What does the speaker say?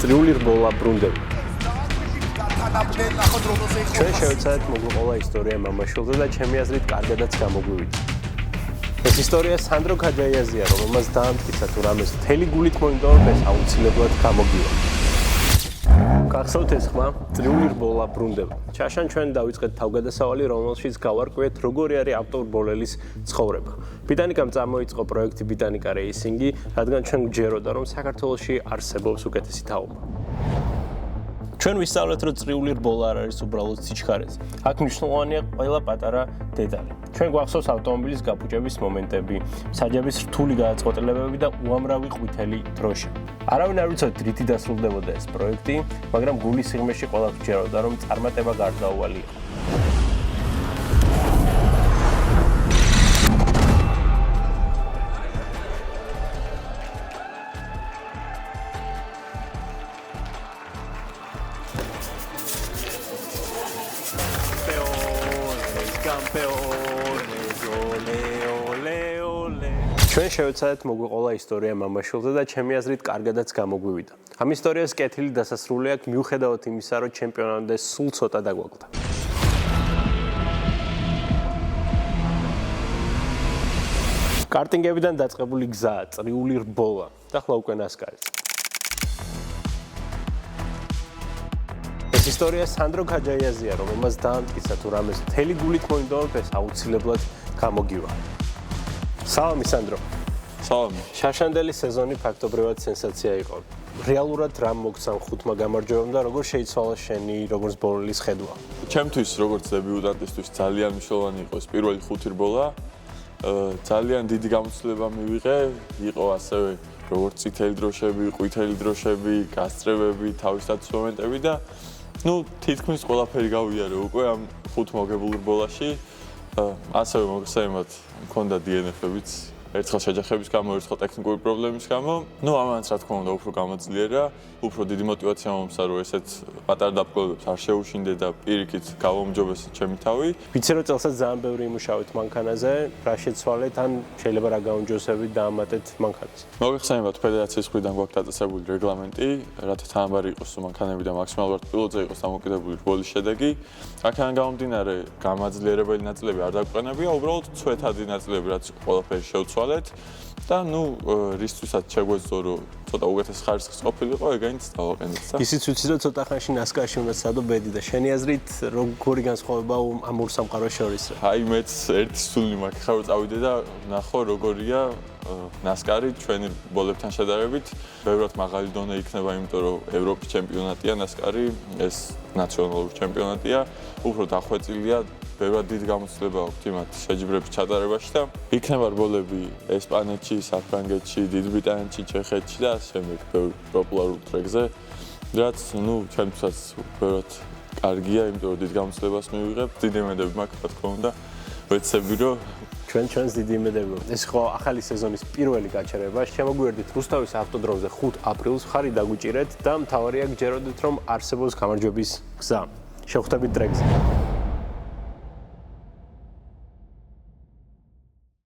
წრიული რბოლა ბრუნდება. ჩვენ შევეცადეთ მოგვიყვანა ისტორია მამაშვილზე და ჩემი აზრით კარგადაც გამოგვივიდა. ეს ისტორია სანდრო ქაჯაიაზეა, რომელმაც დაამტკიცა თუ რამეს მთელი გულით მოინდომებს აუცილებლად გამოგივა. გახსოვთ ეს ხმა? წრიული რბოლა ბრუნდება. ჩაშან ჩვენ დავიწყეთ თავგადასავალი, რომელშიც გავარკვიეთ როგორი არის ავტობოლელის ცხოვრება. ბიტანიკამ წარმოიწყო პროექტი ბიტანიკა რეისინგი, რადგან ჩვენ გვჯეროდა, რომ საქართველოში არსებობს უკეთესი თაობა. ჩვენ ვისწავლეთ, რომ წრიული რბოლა არ არის უბრალოდ სიჩქარეზე. აქ მნიშვნელოვანია ყველა პატარა დეტალი. ჩვენ გვახსოვს ავტომობილის გაფუჭების მომენტები, საჯების რთული გადაწყვეტილებები და უამრავი ყვითელი დროშა. არავინ არ ვიცოდი რითი დასრულდებოდა ეს პროექტი, მაგრამ გულის სიღრმეში ყველას ვჯეროდა, რომ წარმატება გარდაუვალი იყო. ჩვენ შევეცადეთ მოგვიყვანა ისტორია მამაშვილზე და ჩემი აზრით კარგადაც გამოგვივიდა. ამ ისტორიას კეთილი დასასრული აქვს მიუხედავად იმისა, რომ ჩემპიონამდე სულ ცოტა დაგვაკლდა. კარტინგებიდან დაწყებული გზა, წრიული რბოლა და ხლა უკვე ნასკარი. ეს ისტორია სანდრო ქაჯაიაზეა, რომელმაც დაამტკიცა თუ რამეს მთელი გულით მოინდომებს აუცილებლად გამოგივა. სალამი სანდრო. სალამი. შაშანდელი სეზონი ფაქტობრივად სენსაცია იყო. რეალურად რამ მოგცან ხუთმა გამარჯვებამ და როგორ შეიცვალა შენი როგორც ბოლელის ხედვა? ჩემთვის როგორც დებიუტანტისთვის ძალიან მნიშვნელოვანი იყო ეს პირველი ხუთი რბოლა. ძალიან დიდი გამოცდილება მივიღე, იყო ასევე როგორც წითელი დროშები, ყვითელი დროშები, გასწრებები, თავისთავად მომენტები და თითქმის ყველაფერი გავიარე უკვე ამ ხუთ მოგებულ რბოლაში. ასევე მოგესალმებით, მქონდა DNF-ებიც, ერთხელ შეჯახების გამო, ერთხელ ტექნიკური პრობლემის გამო. ამანაც რა თქმა უნდა უფრო გამოძლიერა, უფრო დიდი мотиваცია მომცა, რომ ესეთ პატარა დაბრძოლებებს არ შეუშინდე და პირიქით გავამჯობესე ჩემი თავი. ვიცი რომ წელსაც ძალიან ბევრი იმუშავეთ მანქანაზე, რა შეცვალეთ, ან შეიძლება რა გაუნჯოსებით დაამატეთ მანქანაზე. მოგესალმებით, ფედერაციის მხრიდან გვაქვს დაწესებული რეგლამენტი, რათა თანაბარი იყოს მანქანები და მაქსიმალურად პილოტზე იყოს დამოკიდებული რბოლის შედეგი. აქედან გამომდინარე, გამაძლიერებელი ნაწილები არ დაგვყენებია, უბრალოდ ცვეთადი ნაწილები, რაც ყველაფერი შევცვალეთ და რისთვისაც შეგვეძლო რომ ცოტა უკეთეს ხარისხის ყოფილიყო, ეგაინც დავაყენეთ და ისიც ვიცი რომ ცოტა ხანში ნასკარში უნდა სადო ბედი და შენი აზრით როგორი განსხვავება ამ ორ სამყაროს შორის? აი მეც ერთი სული მაქვს, ხა რომ წავიდე და ნახო როგორია ნასკარი ჩვენი ბოლებთან შედარებით. ბევრად მაღალი დონე იქნება, იმიტომ რომ ევროპის ჩემპიონატია ნასკარი, ეს ნაციონალური ჩემპიონატია, უფრო დახვეწილია. ბევრად დიდი გამოცდილება აქვს იმათ შეჯიბრების ჩატარებაში და იქნება რბოლები ესპანეთში, საფრანგეთში, დიდ ბრიტანეთში, ჩეხეთში და ასე შემდეგ ბევრ პოპულარულ ტრეკზე, რაც ჩემთვისაც ბევრად კარგია, იმიტომ რომ დიდ გამოცდილებას მივიღებ. დიდი იმედები მაქვს, რა თქმა უნდა, ვეცები რომ ჩვენს დიდი იმედები. ეს ხო ახალი სეზონის პირველი გაჩერება. შემოგვიერთდით რუსთავის ავტოდრომზე 5 აპრილს, ხარი დაგვიჭირეთ და მთავარია გჯეროდეთ, რომ არსებობს გამარჯვების გზა. შევხვდებით ტრეკზე.